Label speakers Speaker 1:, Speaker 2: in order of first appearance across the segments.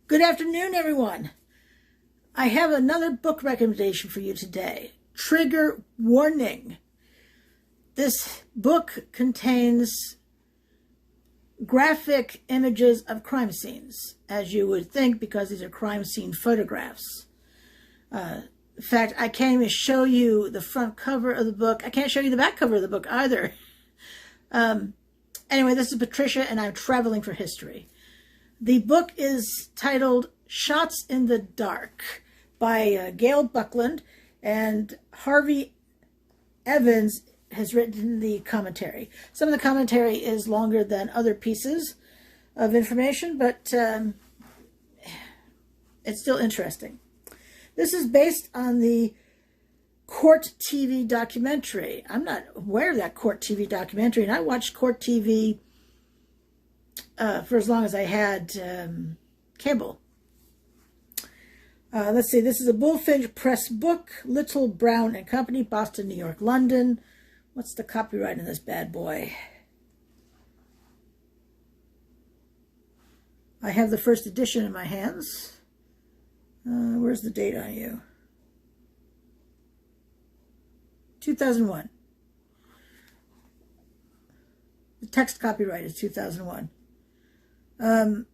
Speaker 1: Good afternoon, everyone. I have another book recommendation for you today. Trigger warning. This book contains graphic images of crime scenes, as you would think, because these are crime scene photographs. In fact, I can't even show you the front cover of the book. I can't show you the back cover of the book either. Anyway, this is Patricia, and I'm traveling for history. The book is titled Shots in the Dark by Gail Buckland, and Harvey Evans has written the commentary. Some of the commentary is longer than other pieces of information, but it's still interesting. This is based on the Court TV documentary. I'm not aware of that Court TV documentary, and I watched Court TV for as long as I had cable. Let's see, this is a Bullfinch Press book, Little, Brown and Company, Boston, New York, London. What's the copyright in this bad boy? I have the first edition in my hands. Where's the date on you? 2001. The text copyright is 2001. Let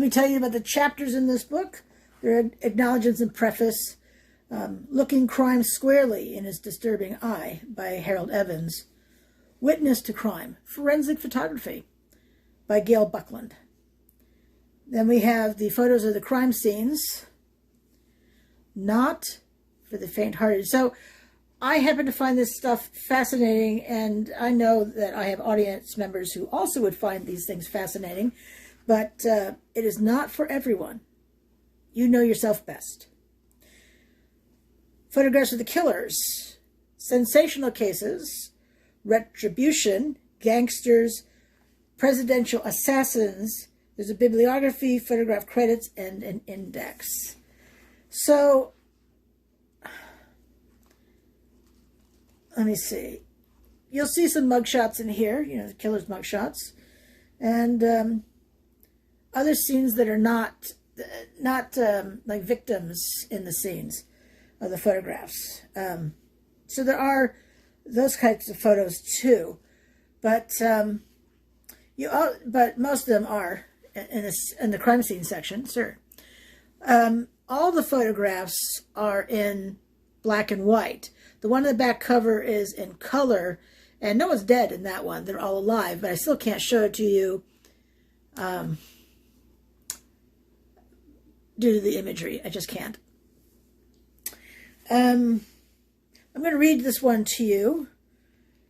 Speaker 1: me tell you about the chapters in this book. There are acknowledgments and preface. Looking Crime Squarely in Its Disturbing Eye by Harold Evans. Witness to Crime, Forensic Photography by Gail Buckland. Then we have the photos of the crime scenes. Not for the faint-hearted. So I happen to find this stuff fascinating, and I know that I have audience members who also would find these things fascinating, but it is not for everyone. You know yourself best. Photographs of the killers, sensational cases, retribution, gangsters, presidential assassins. There's a bibliography, photograph credits, and an index. So, let me see. You'll see some mugshots in here, you know, the killer's mugshots, and other scenes that are not like victims in the scenes of the photographs. So there are those types of photos too, but but most of them are in the crime scene section, sir. All the photographs are in black and white. The one on the back cover is in color, and no one's dead in that one. They're all alive, but I still can't show it to you due to the imagery. I just can't. I'm going to read this one to you.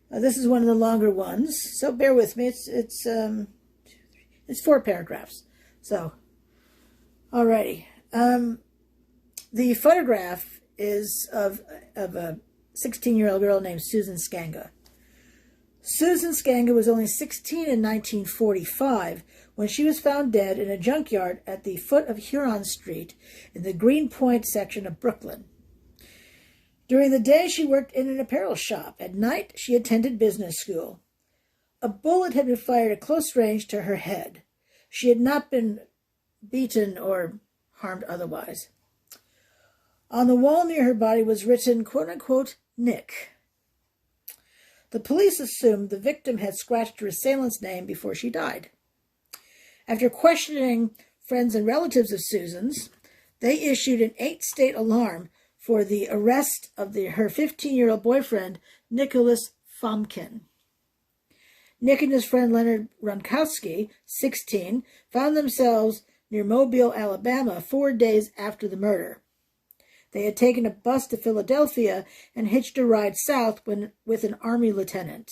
Speaker 1: This is one of the longer ones, so bear with me. It's 4 paragraphs. So, alrighty. The photograph is of a 16-year-old girl named Susan Skanga. Susan Skanga was only 16 in 1945 when she was found dead in a junkyard at the foot of Huron Street in the Greenpoint section of Brooklyn. During the day, she worked in an apparel shop. At night, she attended business school. A bullet had been fired at close range to her head. She had not been beaten or harmed otherwise. On the wall near her body was written, quote-unquote, Nick. The police assumed the victim had scratched her assailant's name before she died. After questioning friends and relatives of Susan's, they issued an 8-state alarm for the arrest of her 15-year-old boyfriend, Nicholas Fomkin. Nick and his friend Leonard Ronkowski, 16, found themselves near Mobile, Alabama, 4 days after the murder. They had taken a bus to Philadelphia and hitched a ride south with an Army lieutenant.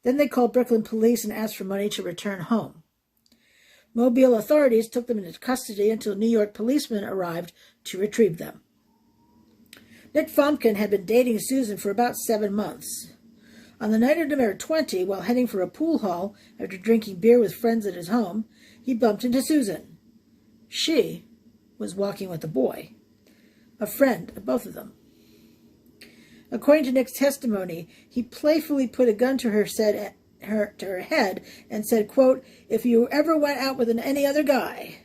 Speaker 1: Then they called Brooklyn police and asked for money to return home. Mobile authorities took them into custody until New York policemen arrived to retrieve them. Nick Fomkin had been dating Susan for about 7 months. On the night of November 20, while heading for a pool hall after drinking beer with friends at his home, he bumped into Susan. She was walking with a boy, a friend of both of them. According to Nick's testimony, he playfully put a gun to her head and said, quote, "If you ever went out with any other guy,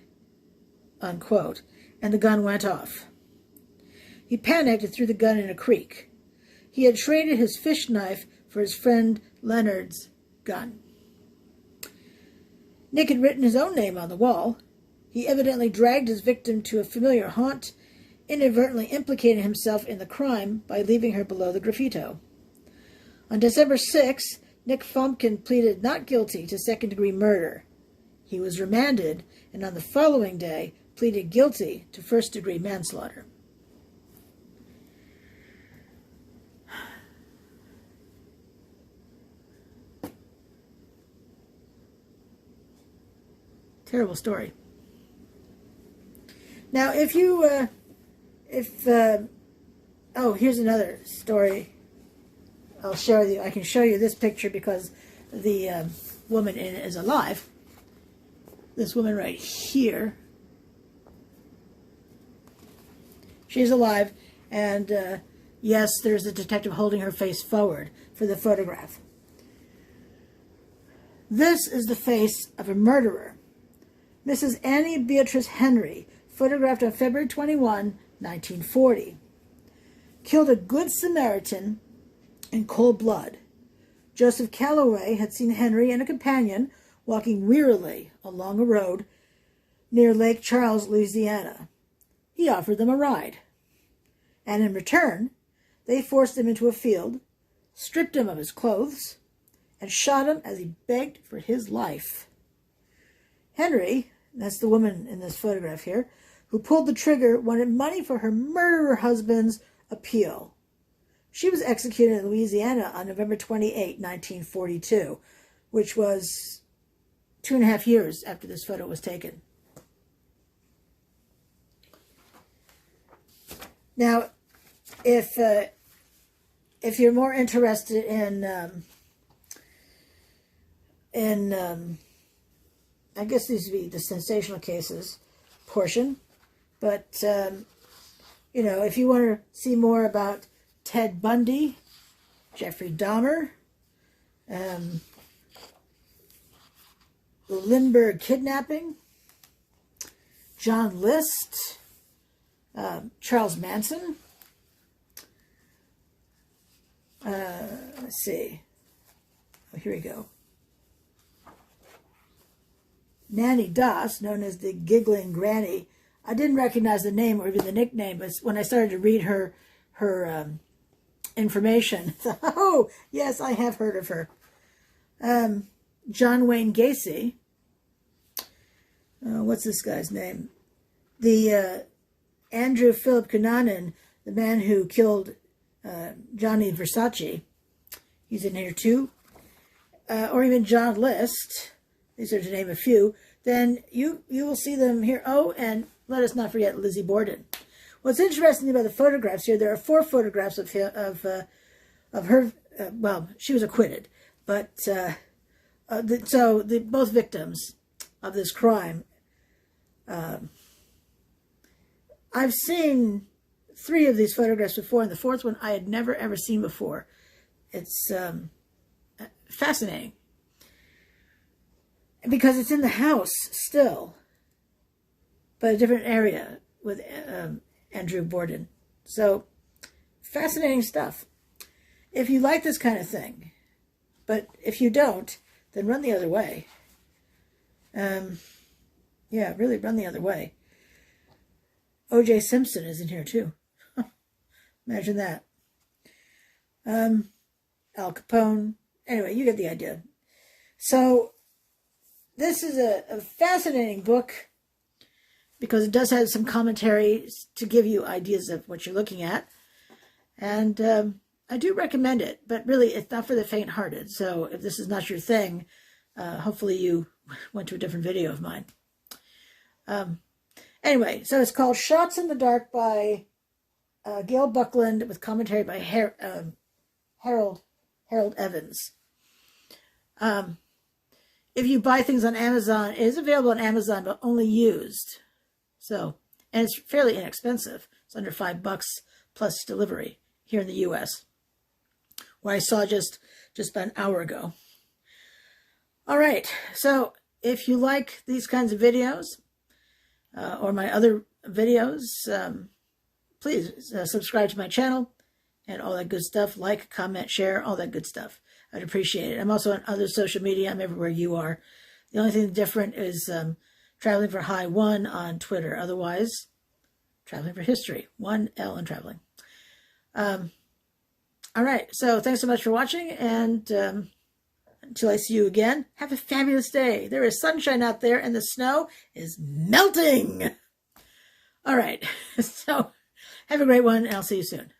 Speaker 1: unquote, and the gun went off. He panicked and threw the gun in a creek. He had traded his fish knife for his friend Leonard's gun. Nick had written his own name on the wall. He evidently dragged his victim to a familiar haunt, inadvertently implicating himself in the crime by leaving her below the graffito. On December 6, Nick Fumpkin pleaded not guilty to second-degree murder. He was remanded, and on the following day pleaded guilty to first-degree manslaughter. Terrible story. Now, if you, oh, here's another story I'll share with you. I can show you this picture because the woman in it is alive. This woman right here. She's alive, and yes, there's a detective holding her face forward for the photograph. This is the face of a murderer. Mrs. Annie Beatrice Henry, photographed on February 21, 1940. Killed a good Samaritan in cold blood. Joseph Calloway had seen Henry and a companion walking wearily along a road near Lake Charles, Louisiana. He offered them a ride, and in return, they forced him into a field, stripped him of his clothes, and shot him as he begged for his life. Henry, that's the woman in this photograph here, who pulled the trigger, wanted money for her murderer husband's appeal. She was executed in Louisiana on November 28, 1942, which was 2.5 years after this photo was taken. Now, if you're more interested in I guess these would be the sensational cases portion, but you know, if you want to see more about Ted Bundy, Jeffrey Dahmer, the Lindbergh kidnapping, John List, Charles Manson, let's see, oh, here we go. Nanny Doss, known as the Giggling Granny. I didn't recognize the name or even the nickname, but when I started to read her information, I thought, oh, yes, I have heard of her. John Wayne Gacy. What's this guy's name? The Andrew Philip Cunanan, the man who killed Johnny Versace. He's in here too. Or even John List. These are to name a few. Then you will see them here. Oh, and let us not forget Lizzie Borden. What's interesting about the photographs here, there are 4 photographs of her. Well, she was acquitted, but both victims of this crime. I've seen 3 of these photographs before, and the 4th one I had never ever seen before. It's fascinating. Because it's in the house still, but a different area with Andrew Borden. So, fascinating stuff. If you like this kind of thing, but if you don't, then run the other way. Yeah, really run the other way. O.J. Simpson is in here too. Imagine that. Al Capone. Anyway, you get the idea. So, this is a fascinating book because it does have some commentary to give you ideas of what you're looking at. And I do recommend it, but really it's not for the faint-hearted. So if this is not your thing, hopefully you went to a different video of mine. Anyway, so it's called Shots in the Dark by Gail Buckland with commentary by Harold Evans. If you buy things on Amazon, it is available on Amazon, but only used. So, and it's fairly inexpensive. It's under $5 plus delivery here in the U.S., where I saw just about an hour ago. All right. So, if you like these kinds of videos, or my other videos, please subscribe to my channel and all that good stuff. Like, comment, share, all that good stuff. I'd appreciate it. I'm also on other social media. I'm everywhere you are. The only thing different is Traveling for High 1 on Twitter. Otherwise, Traveling for History. 1L in traveling. All right. So thanks so much for watching. And until I see you again, have a fabulous day. There is sunshine out there and the snow is melting. All right. So have a great one. And I'll see you soon.